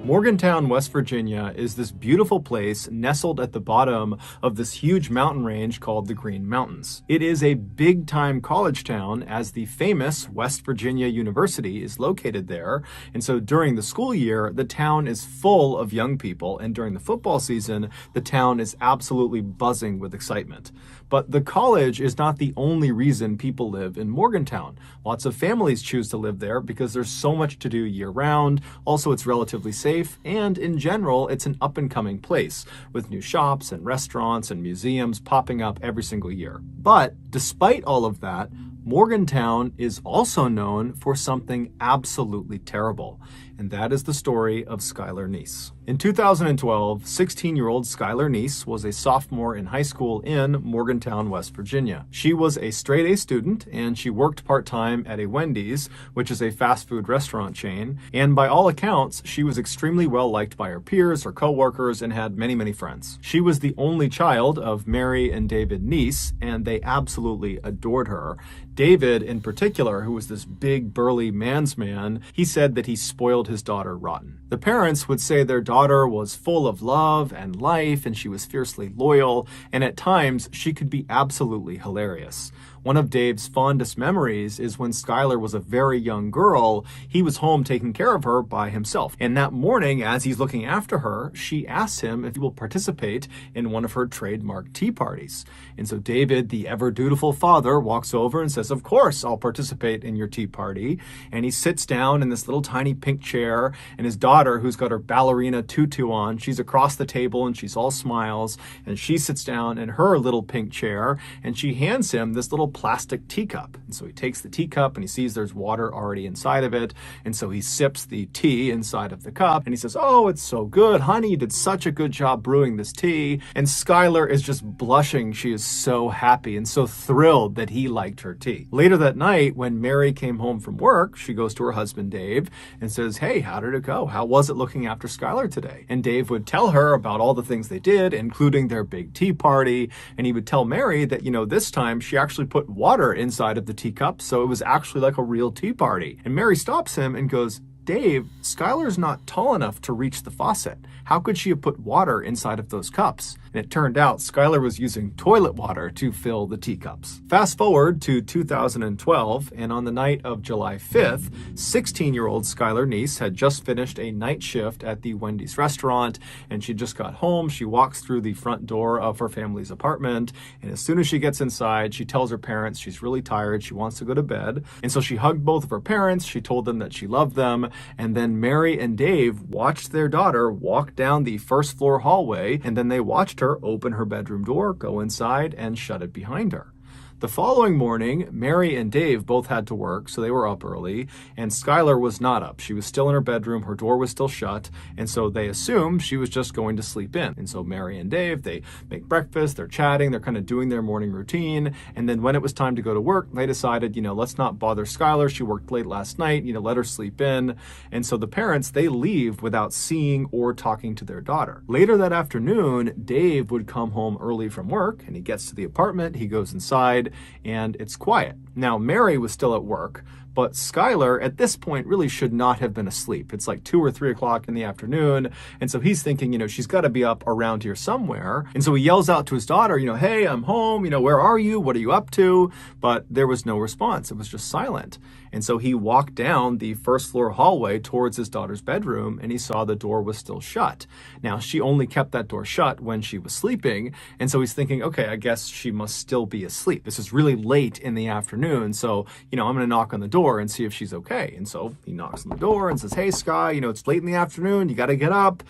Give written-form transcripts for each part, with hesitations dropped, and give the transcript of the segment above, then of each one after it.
Morgantown, West Virginia is this beautiful place nestled at the bottom of this huge mountain range called the Green Mountains. It is a big-time college town as the famous West Virginia University is located there. And so during the school year, the town is full of young people. And during the football season, the town is absolutely buzzing with excitement. But the college is not the only reason people live in Morgantown. Lots of families choose to live there because there's so much to do year-round. Also, it's relatively safe, and in general, it's an up-and-coming place with new shops and restaurants and museums popping up every single year. But despite all of that, Morgantown is also known for something absolutely terrible, and that is the story of Skylar Neese. In 2012, 16-year-old Skylar Neese was a sophomore in high school in Morgantown, West Virginia. She was a straight-A student, and she worked part-time at a Wendy's, which is a fast food restaurant chain, and by all accounts, she was extremely well-liked by her peers, her co-workers, and had many, many friends. She was the only child of Mary and David Neese, and they absolutely adored her. David, in particular, who was this big, burly man's man, he said that he spoiled his daughter rotten. The parents would say their daughter was full of love and life, and she was fiercely loyal, and at times she could be absolutely hilarious. One of Dave's fondest memories is when Skylar was a very young girl, he was home taking care of her by himself. And that morning, as he's looking after her, she asks him if he will participate in one of her trademark tea parties. And so David, the ever-dutiful father, walks over and says, "Of course, I'll participate in your tea party." And he sits down in this little tiny pink chair, and his daughter, who's got her ballerina tutu on, she's across the table and she's all smiles, and she sits down in her little pink chair, and she hands him this little plastic teacup. And so he takes the teacup and he sees there's water already inside of it. And so he sips the tea inside of the cup and he says, "Oh, it's so good, honey. You did such a good job brewing this tea." And Skylar is just blushing. She is so happy and so thrilled that he liked her tea. Later that night, when Mary came home from work, she goes to her husband, Dave, and says, "Hey, how did it go? How was it looking after Skylar today?" And Dave would tell her about all the things they did, including their big tea party. And he would tell Mary that, this time she actually put water inside of the teacup, so it was actually like a real tea party. And Mary stops him and goes, "Dave, Skylar's not tall enough to reach the faucet. How could she have put water inside of those cups?" And it turned out Skylar was using toilet water to fill the teacups. Fast forward to 2012, and on the night of July 5th, 16-year-old Skylar Neese had just finished a night shift at the Wendy's restaurant, and she just got home. She walks through the front door of her family's apartment, and as soon as she gets inside, she tells her parents she's really tired, she wants to go to bed. And so she hugged both of her parents, she told them that she loved them, and then Mary and Dave watched their daughter walk down the first floor hallway, and then they watched her open her bedroom door, go inside, and shut it behind her. The following morning, Mary and Dave both had to work, so they were up early, and Skylar was not up. She was still in her bedroom, her door was still shut, and so they assumed she was just going to sleep in. And so Mary and Dave, they make breakfast, they're chatting, they're kind of doing their morning routine, and then when it was time to go to work, they decided, let's not bother Skylar, she worked late last night, let her sleep in. And so the parents, they leave without seeing or talking to their daughter. Later that afternoon, Dave would come home early from work, and he gets to the apartment, he goes inside, and it's quiet. Now, Mary was still at work, but Skylar at this point really should not have been asleep. It's like 2 or 3 o'clock in the afternoon. And so he's thinking, she's got to be up around here somewhere. And so he yells out to his daughter, "Hey, I'm home. Where are you? What are you up to?" But there was no response. It was just silent. And so he walked down the first floor hallway towards his daughter's bedroom, and he saw the door was still shut. Now, she only kept that door shut when she was sleeping. And so he's thinking, okay, I guess she must still be asleep. This is really late in the afternoon. So, I'm going to knock on the door and see if she's okay. And so he knocks on the door and says, "Hey, Sky, it's late in the afternoon. You got to get up."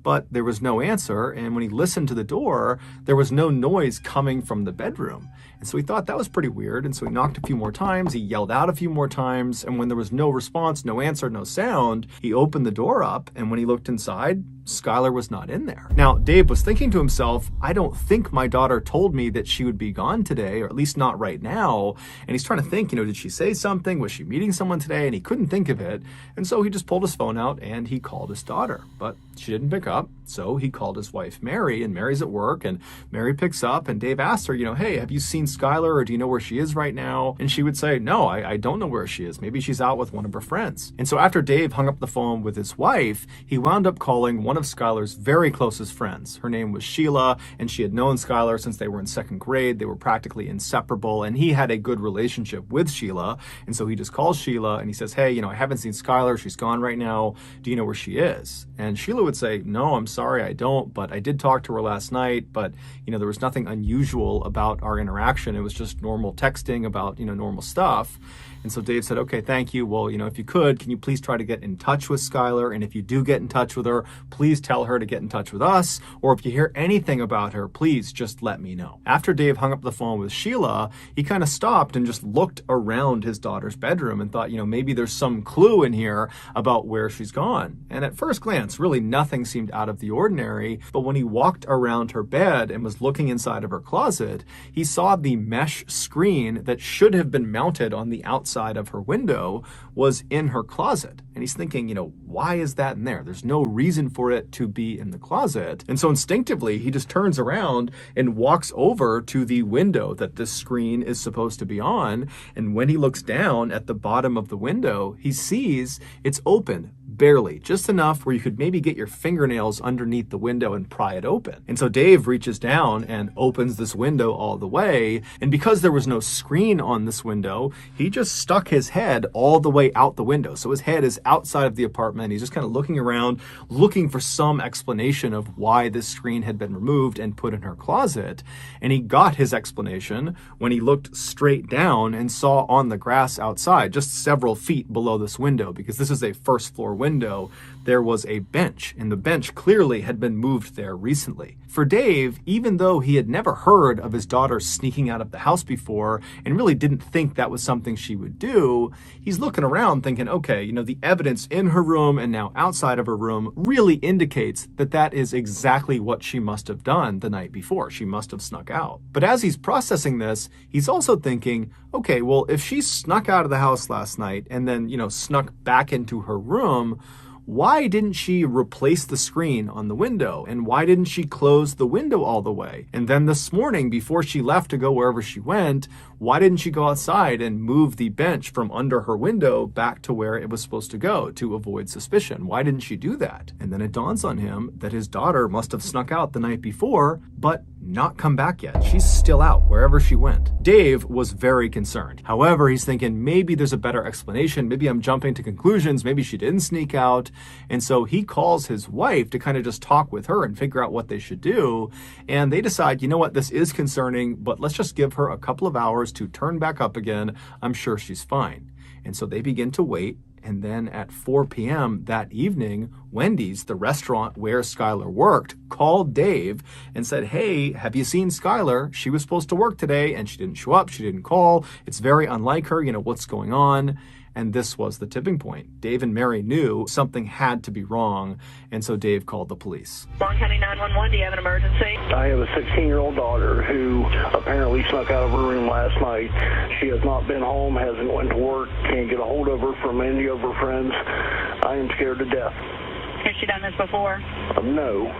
But there was no answer. And when he listened to the door, there was no noise coming from the bedroom. And so he thought that was pretty weird. And so he knocked a few more times. He yelled out a few more times. And when there was no response, no answer, no sound, he opened the door up. And when he looked inside, Skylar was not in there. Now, Dave was thinking to himself, I don't think my daughter told me that she would be gone today, or at least not right now. And he's trying to think, did she say something? Was she meeting someone today? And he couldn't think of it. And so he just pulled his phone out and he called his daughter, but she didn't pick up. So he called his wife, Mary, and Mary's at work, and Mary picks up, and Dave asks her, hey, have you seen Skylar, or do you know where she is right now? And she would say, no, I don't know where she is. Maybe she's out with one of her friends. And so after Dave hung up the phone with his wife, he wound up calling one of Skylar's very closest friends. Her name was Sheila, and she had known Skylar since they were in second grade. They were practically inseparable, and he had a good relationship with Sheila. And so he just calls Sheila and he says, hey, I haven't seen Skylar. She's gone right now. Do you know where she is? And Sheila would say, no, I'm sorry, I don't, but I did talk to her last night, but there was nothing unusual about our interaction. It was just normal texting about, normal stuff. And so Dave said, okay, thank you. Well, if you could, can you please try to get in touch with Skylar? And if you do get in touch with her, please tell her to get in touch with us. Or if you hear anything about her, please just let me know. After Dave hung up the phone with Sheila, he kind of stopped and just looked around his daughter's bedroom and thought, maybe there's some clue in here about where she's gone. And at first glance, really nothing seemed out of the ordinary. But when he walked around her bed and was looking inside of her closet, he saw the mesh screen that should have been mounted on the outside of her window was in her closet. And he's thinking, why is that in there? There's no reason for it to be in the closet. And so instinctively, he just turns around and walks over to the window that this screen is supposed to be on. And when he looks down at the bottom of the window, he sees it's open. Barely, just enough where you could maybe get your fingernails underneath the window and pry it open. And so Dave reaches down and opens this window all the way. And because there was no screen on this window, he just stuck his head all the way out the window. So his head is outside of the apartment. He's just kind of looking around, looking for some explanation of why this screen had been removed and put in her closet. And he got his explanation when he looked straight down and saw on the grass outside, just several feet below this window, because this is a first floor window, there was a bench, and the bench clearly had been moved there recently. For Dave, even though he had never heard of his daughter sneaking out of the house before and really didn't think that was something she would do, he's looking around thinking, okay, the evidence in her room and now outside of her room really indicates that that is exactly what she must have done the night before. She must have snuck out. But as he's processing this, he's also thinking, okay, well, if she snuck out of the house last night and then, snuck back into her room, why didn't she replace the screen on the window? And why didn't she close the window all the way? And then this morning, before she left to go wherever she went, why didn't she go outside and move the bench from under her window back to where it was supposed to go to avoid suspicion? Why didn't she do that? And then it dawns on him that his daughter must have snuck out the night before, but not come back yet. She's still out wherever she went. Dave was very concerned. However, he's thinking maybe there's a better explanation. Maybe I'm jumping to conclusions. Maybe she didn't sneak out. And so he calls his wife to kind of just talk with her and figure out what they should do. And they decide, you know what, this is concerning, but let's just give her a couple of hours to turn back up again. I'm sure she's fine. And so they begin to wait. And then at 4 p.m. that evening, Wendy's, the restaurant where Skylar worked, called Dave and said, hey, have you seen Skylar? She was supposed to work today and she didn't show up. She didn't call. It's very unlike her. What's going on? And this was the tipping point. Dave and Mary knew something had to be wrong, and so Dave called the police. Long County 911, do you have an emergency? I have a 16-year-old daughter who apparently snuck out of her room last night. She has not been home, hasn't went to work, can't get a hold of her from any of her friends. I am scared to death. Has she done this before? No.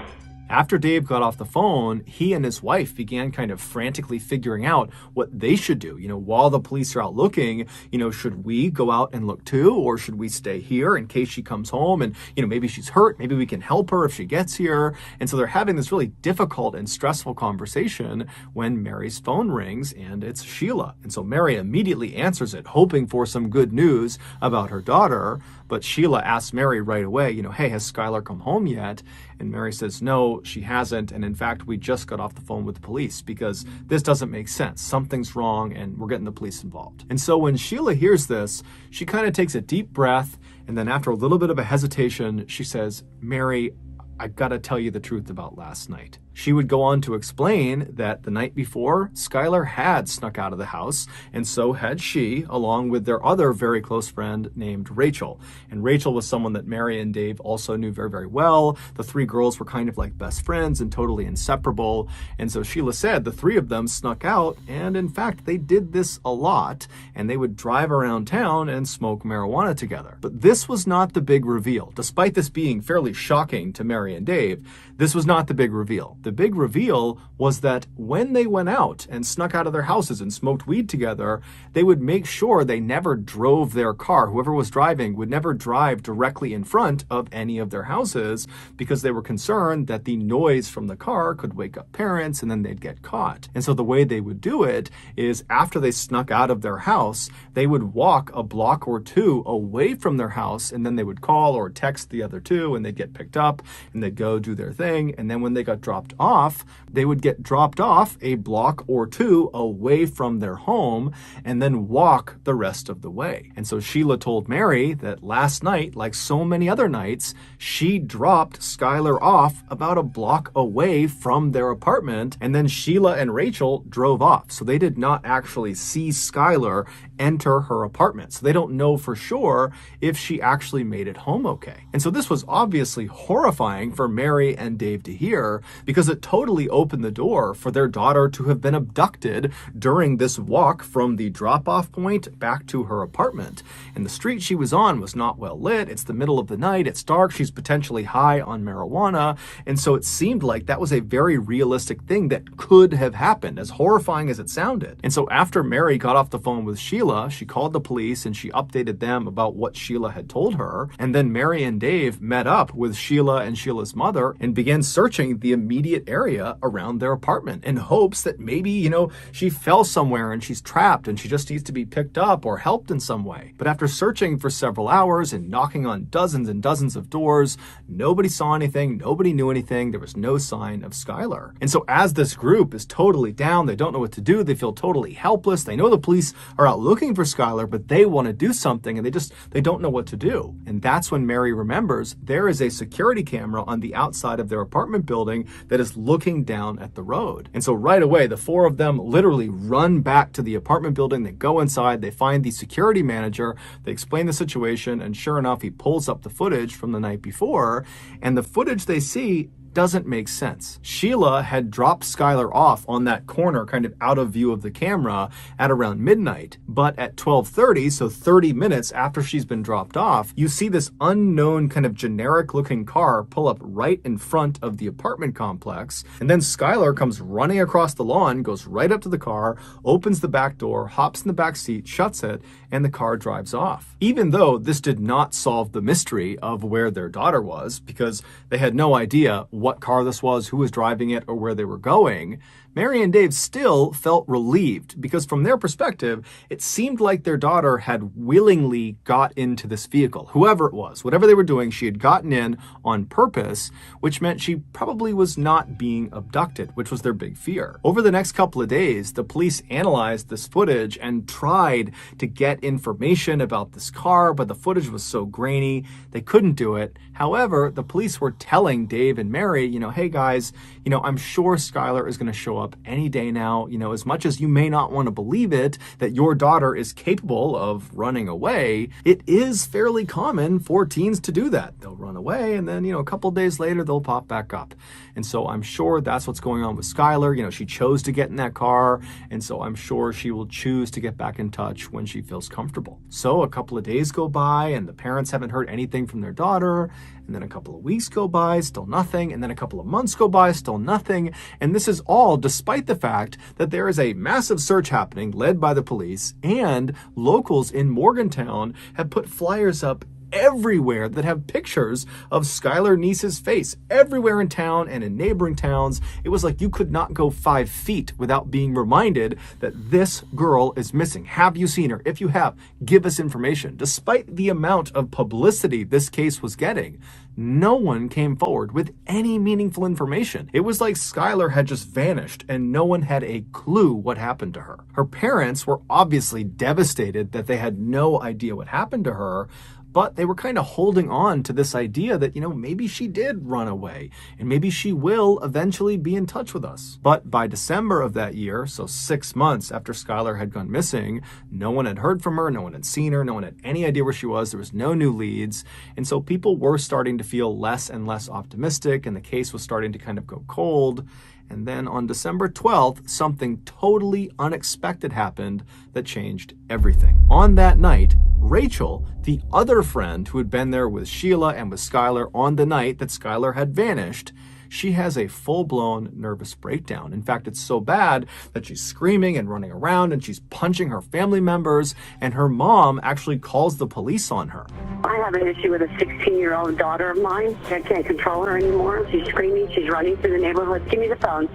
After Dave got off the phone, he and his wife began kind of frantically figuring out what they should do. While the police are out looking, should we go out and look too? Or should we stay here in case she comes home and, maybe she's hurt, maybe we can help her if she gets here. And so they're having this really difficult and stressful conversation when Mary's phone rings and it's Sheila. And so Mary immediately answers it, hoping for some good news about her daughter. But Sheila asks Mary right away, hey, has Skylar come home yet? And Mary says, no, she hasn't. And in fact, we just got off the phone with the police because this doesn't make sense. Something's wrong and we're getting the police involved. And so when Sheila hears this, she kind of takes a deep breath. And then after a little bit of a hesitation, she says, Mary, I've got to tell you the truth about last night. She would go on to explain that the night before, Skylar had snuck out of the house, and so had she, along with their other very close friend named Rachel. And Rachel was someone that Mary and Dave also knew very, very well. The three girls were kind of like best friends and totally inseparable. And so Sheila said the three of them snuck out, and in fact, they did this a lot, and they would drive around town and smoke marijuana together. But this was not the big reveal. Despite this being fairly shocking to Mary and Dave, this was not the big reveal. the big reveal was that when they went out and snuck out of their houses and smoked weed together, they would make sure they never drove their car. Whoever was driving would never drive directly in front of any of their houses because they were concerned that the noise from the car could wake up parents and then they'd get caught. And so the way they would do it is after they snuck out of their house, they would walk a block or two away from their house, and then they would call or text the other two, and they'd get picked up and they'd go do their thing. And then when they got dropped off, they would get dropped off a block or two away from their home and then walk the rest of the way. And so Sheila told Mary that last night, like so many other nights, she dropped Skylar off about a block away from their apartment, and then Sheila and Rachel drove off. So they did not actually see Skylar enter her apartment. So they don't know for sure if she actually made it home okay. And so this was obviously horrifying for Mary and Dave to hear, because it totally opened the door for their daughter to have been abducted during this walk from the drop-off point back to her apartment. And the street she was on was not well lit. It's the middle of the night. It's dark. She's potentially high on marijuana. And so it seemed like that was a very realistic thing that could have happened, as horrifying as it sounded. And so after Mary got off the phone with Sheila, she called the police and she updated them about what Sheila had told her. And then Mary and Dave met up with Sheila and Sheila's mother and began searching the immediate area around their apartment in hopes that maybe, she fell somewhere and she's trapped and she just needs to be picked up or helped in some way. But after searching for several hours and knocking on dozens and dozens of doors, nobody saw anything, nobody knew anything, there was no sign of Skylar. And so as this group is totally down, they don't know what to do, they feel totally helpless, they know the police are out looking for Skylar, but they want to do something and they don't know what to do. And that's when Mary remembers there is a security camera on the outside of their apartment building that is looking down at the road. And so right away, the four of them literally run back to the apartment building, they go inside, they find the security manager, they explain the situation, and sure enough, he pulls up the footage from the night before, and the footage they see doesn't make sense. Sheila had dropped Skylar off on that corner, kind of out of view of the camera, at around midnight. But at 12:30, so 30 minutes after she's been dropped off, you see this unknown kind of generic looking car pull up right in front of the apartment complex. And then Skylar comes running across the lawn, goes right up to the car, opens the back door, hops in the back seat, shuts it, and the car drives off. Even though this did not solve the mystery of where their daughter was, because they had no idea what car this was, who was driving it, or where they were going, Mary and Dave still felt relieved, because from their perspective, it seemed like their daughter had willingly got into this vehicle. Whoever it was, whatever they were doing, she had gotten in on purpose, which meant she probably was not being abducted, which was their big fear. Over the next couple of days, the police analyzed this footage and tried to get information about this car, but the footage was so grainy, they couldn't do it. However, the police were telling Dave and Mary, hey guys, I'm sure Skylar is going to show up any day now. As much as you may not want to believe it, that your daughter is capable of running away, it is fairly common for teens to do that. They'll run away and then, a couple days later, they'll pop back up. And so I'm sure that's what's going on with Skylar. She chose to get in that car. And so I'm sure she will choose to get back in touch when she feels comfortable. So a couple of days go by and the parents haven't heard anything from their daughter. And then a couple of weeks go by, still nothing. And then a couple of months go by, still nothing. And this is all despite the fact that there is a massive search happening led by the police, and locals in Morgantown have put flyers up everywhere that have pictures of Skylar Neese's face everywhere in town and in neighboring towns. It was like you could not go 5 feet without being reminded that this girl is missing. Have you seen her? If you have, give us information. Despite the amount of publicity this case was getting, no one came forward with any meaningful information. It was like Skylar had just vanished and no one had a clue what happened to her. Her parents were obviously devastated that they had no idea what happened to her, but they were kind of holding on to this idea that, maybe she did run away and maybe she will eventually be in touch with us. But by December of that year, so 6 months after Skylar had gone missing, no one had heard from her, no one had seen her, no one had any idea where she was, there was no new leads. And so people were starting to feel less and less optimistic, and the case was starting to kind of go cold. And then on December 12th, something totally unexpected happened that changed everything. On that night, Rachel, the other friend who had been there with Sheila and with Skylar on the night that Skylar had vanished, she has a full-blown nervous breakdown. In fact, it's so bad that she's screaming and running around and she's punching her family members, and her mom actually calls the police on her. I have an issue with a 16-year-old daughter of mine. I can't control her anymore. She's screaming. She's running through the neighborhood. Give me the phone.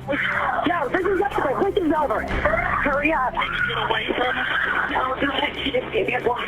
No, this is over. This is over. Hurry up. Get away from her. No, she just gave me a block.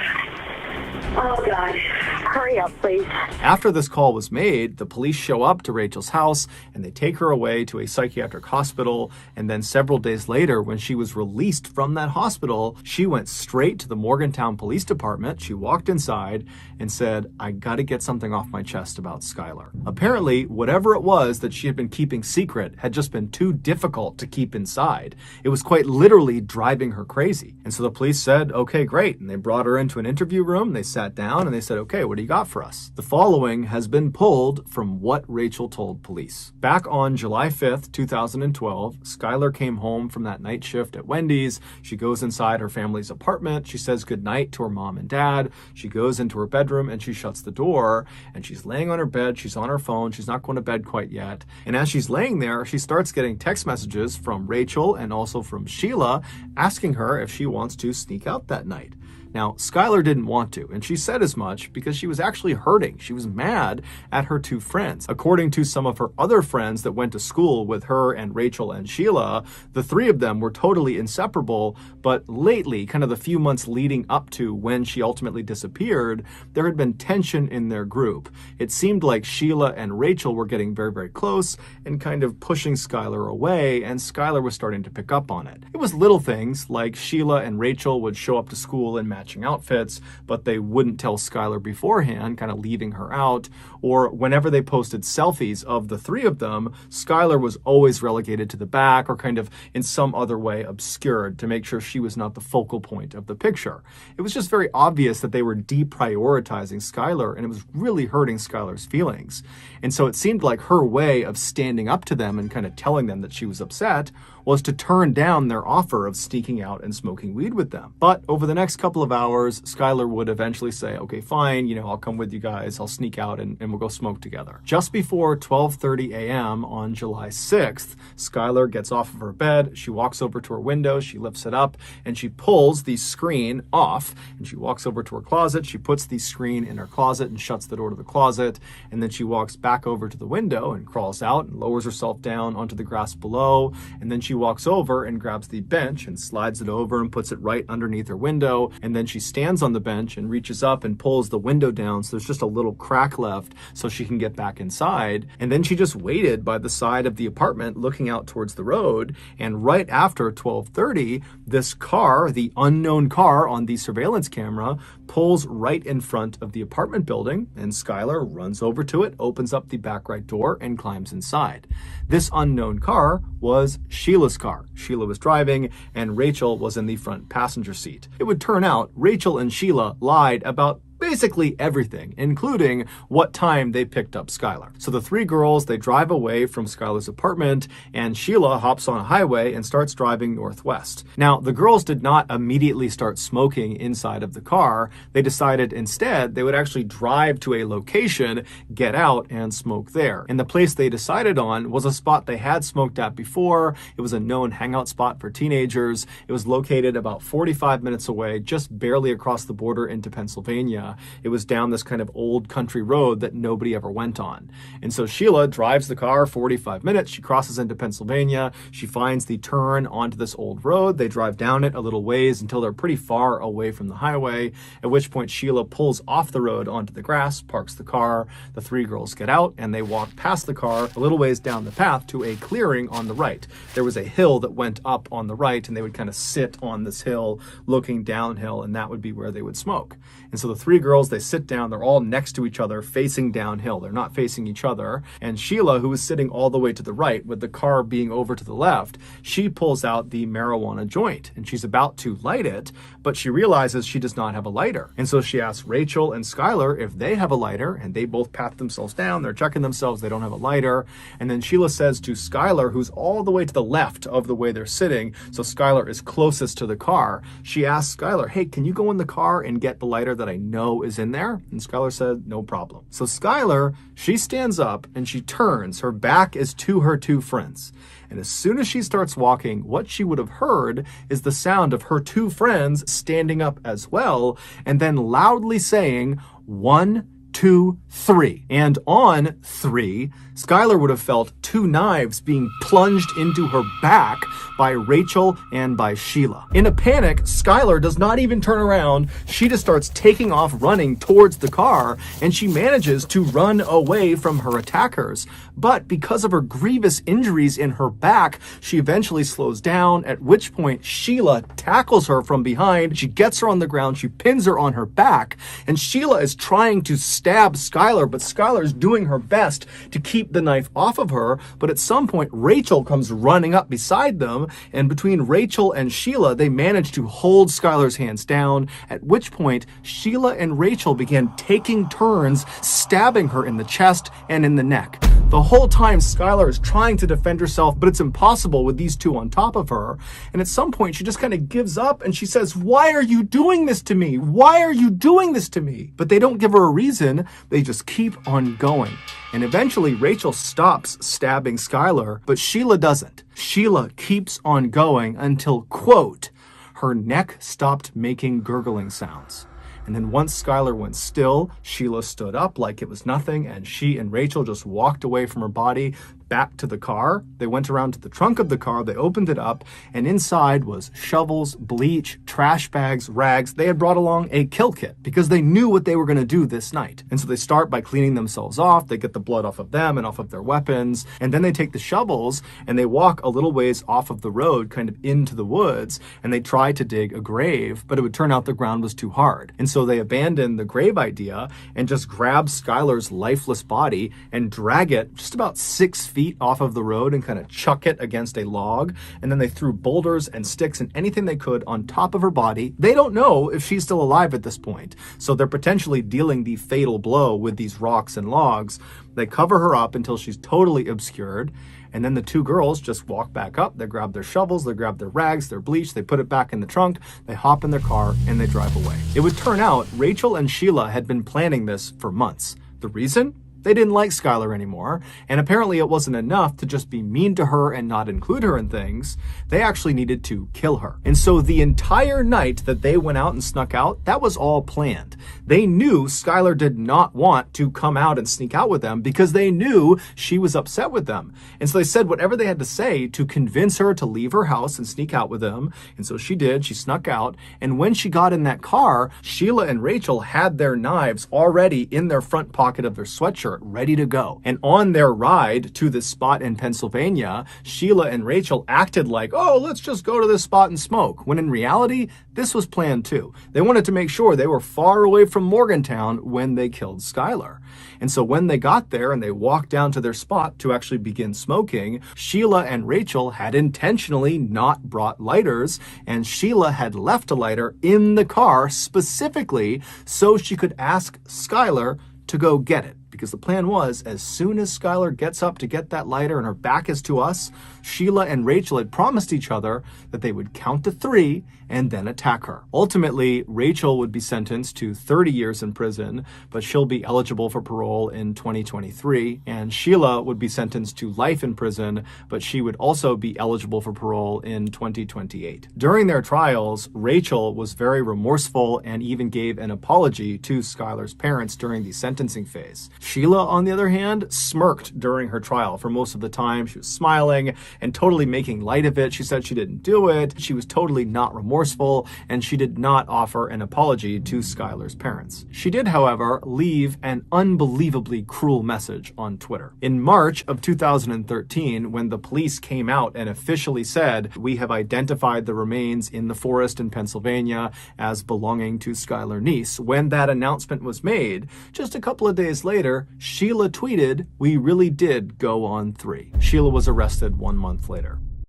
Oh, God. Hurry up, please. After this call was made, the police show up to Rachel's house and they take her away to a psychiatric hospital. And then several days later, when she was released from that hospital, she went straight to the Morgantown Police Department. She walked inside and said, I got to get something off my chest about Skylar. Apparently, whatever it was that she had been keeping secret had just been too difficult to keep inside. It was quite literally driving her crazy. And so the police said, okay, great. And they brought her into an interview room. They sat down and they said, okay, what do you got for us? The following has been pulled from what Rachel told police. Back on July 5th, 2012, Skylar came home from that night shift at Wendy's. She goes inside her family's apartment. She says goodnight to her mom and dad. She goes into her bedroom and she shuts the door, and she's laying on her bed. She's on her phone. She's not going to bed quite yet. And as she's laying there, she starts getting text messages from Rachel and also from Sheila asking her if she wants to sneak out that night. Now, Skylar didn't want to, and she said as much because she was actually hurting. She was mad at her two friends. According to some of her other friends that went to school with her and Rachel and Sheila, the three of them were totally inseparable, but lately, kind of the few months leading up to when she ultimately disappeared, there had been tension in their group. It seemed like Sheila and Rachel were getting very, very close and kind of pushing Skylar away, and Skylar was starting to pick up on it. It was little things like Sheila and Rachel would show up to school in matching outfits, but they wouldn't tell Skylar beforehand, kind of leaving her out. Or whenever they posted selfies of the three of them, Skylar was always relegated to the back or kind of in some other way obscured to make sure she was not the focal point of the picture. It was just very obvious that they were deprioritizing Skylar, and it was really hurting Skylar's feelings. And so it seemed like her way of standing up to them and kind of telling them that she was upset was to turn down their offer of sneaking out and smoking weed with them. But over the next couple of hours, Skylar would eventually say, okay, fine, I'll come with you guys. I'll sneak out and we'll go smoke together. Just before 12:30 a.m. on July 6th, Skylar gets off of her bed. She walks over to her window. She lifts it up and she pulls the screen off, and she walks over to her closet. She puts the screen in her closet and shuts the door to the closet. And then she walks back over to the window and crawls out and lowers herself down onto the grass below. And then she walks over and grabs the bench and slides it over and puts it right underneath her window. And then she stands on the bench and reaches up and pulls the window down so there's just a little crack left so she can get back inside. And then she just waited by the side of the apartment looking out towards the road. And right after 12:30, this car, the unknown car on the surveillance camera, pulls right in front of the apartment building, and Skylar runs over to it, opens up the back right door, and climbs inside. This unknown car was Sheila's car. Sheila was driving, and Rachel was in the front passenger seat. It would turn out Rachel and Sheila lied about basically everything, including what time they picked up Skylar. So the three girls, they drive away from Skylar's apartment, and Sheila hops on a highway and starts driving northwest. Now, the girls did not immediately start smoking inside of the car. They decided instead they would actually drive to a location, get out, and smoke there. And the place they decided on was a spot they had smoked at before. It was a known hangout spot for teenagers. It was located about 45 minutes away, just barely across the border into Pennsylvania. It was down this kind of old country road that nobody ever went on. And so Sheila drives the car 45 minutes. She crosses into Pennsylvania. She finds the turn onto this old road. They drive down it a little ways until they're pretty far away from the highway, at which point Sheila pulls off the road onto the grass, parks the car. The three girls get out and they walk past the car a little ways down the path to a clearing on the right. There was a hill that went up on the right, and they would kind of sit on this hill looking downhill, and that would be where they would smoke. And so the three girls, they sit down, they're all next to each other facing downhill. They're not facing each other. And Sheila, who was sitting all the way to the right with the car being over to the left, she pulls out the marijuana joint and she's about to light it, but she realizes she does not have a lighter. And so she asks Rachel and Skylar if they have a lighter, and they both pat themselves down. They're checking themselves. They don't have a lighter. And then Sheila says to Skylar, who's all the way to the left of the way they're sitting, so Skylar is closest to the car, she asks Skylar, hey, can you go in the car and get the lighter that I know know is in there? And Skylar said, no problem. So Skylar, she stands up and she turns. Her back is to her two friends. And as soon as she starts walking, what she would have heard is the sound of her two friends standing up as well, and then loudly saying, 1, 2, 3. And on 3, Skylar would have felt two knives being plunged into her back by Rachel and by Sheila. In a panic, Skylar does not even turn around. She just starts taking off running towards the car, and she manages to run away from her attackers. But because of her grievous injuries in her back, she eventually slows down, at which point Sheila tackles her from behind. She gets her on the ground, she pins her on her back, and Sheila is trying to stab Skylar, but Skylar is doing her best to keep the knife off of her. But at some point, Rachel comes running up beside them, and between Rachel and Sheila, they manage to hold Skylar's hands down, at which point Sheila and Rachel began taking turns stabbing her in the chest and in the neck. The whole time, Skylar is trying to defend herself, but it's impossible with these two on top of her. And at some point, she just kind of gives up and she says, why are you doing this to me? Why are you doing this to me? But they don't give her a reason. They just keep on going. And eventually, Rachel stops stabbing Skylar, but Sheila doesn't. Sheila keeps on going until, quote, her neck stopped making gurgling sounds. And then once Skylar went still, Sheila stood up like it was nothing, and she and Rachel just walked away from her body back to the car. They went around to the trunk of the car, they opened it up, and inside was shovels, bleach, trash bags, rags. They had brought along a kill kit because they knew what they were going to do this night. And so they start by cleaning themselves off. They get the blood off of them and off of their weapons, and then they take the shovels and they walk a little ways off of the road, kind of into the woods, and they try to dig a grave, but it would turn out the ground was too hard. And so they abandon the grave idea and just grab Skylar's lifeless body and drag it just about 6 feet off of the road and kind of chuck it against a log. And then they threw boulders and sticks and anything they could on top of her body. They don't know if she's still alive at this point, so they're potentially dealing the fatal blow with these rocks and logs. They cover her up until she's totally obscured. And then the two girls just walk back up. They grab their shovels, they grab their rags, their bleach, they put it back in the trunk, they hop in their car, and they drive away. It would turn out Rachel and Sheila had been planning this for months. The reason? They didn't like Skylar anymore, and apparently it wasn't enough to just be mean to her and not include her in things. They actually needed to kill her. And so the entire night that they went out and snuck out, that was all planned. They knew Skylar did not want to come out and sneak out with them because they knew she was upset with them. And so they said whatever they had to say to convince her to leave her house and sneak out with them. And so she did. She snuck out. And when she got in that car, Sheila and Rachel had their knives already in their front pocket of their sweatshirt, ready to go. And on their ride to this spot in Pennsylvania, Sheila and Rachel acted like, oh, let's just go to this spot and smoke, when in reality, this was planned too. They wanted to make sure they were far away from Morgantown when they killed Skylar. And so when they got there and they walked down to their spot to actually begin smoking, Sheila and Rachel had intentionally not brought lighters, and Sheila had left a lighter in the car specifically so she could ask Skylar to go get it. Because the plan was, as soon as Skylar gets up to get that lighter and her back is to us, Sheila and Rachel had promised each other that they would count to 3 and then attack her. Ultimately, Rachel would be sentenced to 30 years in prison, but she'll be eligible for parole in 2023. And Sheila would be sentenced to life in prison, but she would also be eligible for parole in 2028. During their trials, Rachel was very remorseful and even gave an apology to Skylar's parents during the sentencing phase. Sheila, on the other hand, smirked during her trial for most of the time. She was smiling and totally making light of it. She said she didn't do it. She was totally not remorseful, and she did not offer an apology to Skylar's parents. She did, however, leave an unbelievably cruel message on Twitter. In March of 2013, when the police came out and officially said, we have identified the remains in the forest in Pennsylvania as belonging to Skylar Neese, when that announcement was made, just a couple of days later, Sheila tweeted, we really did go on 3. Sheila was arrested 1 month later.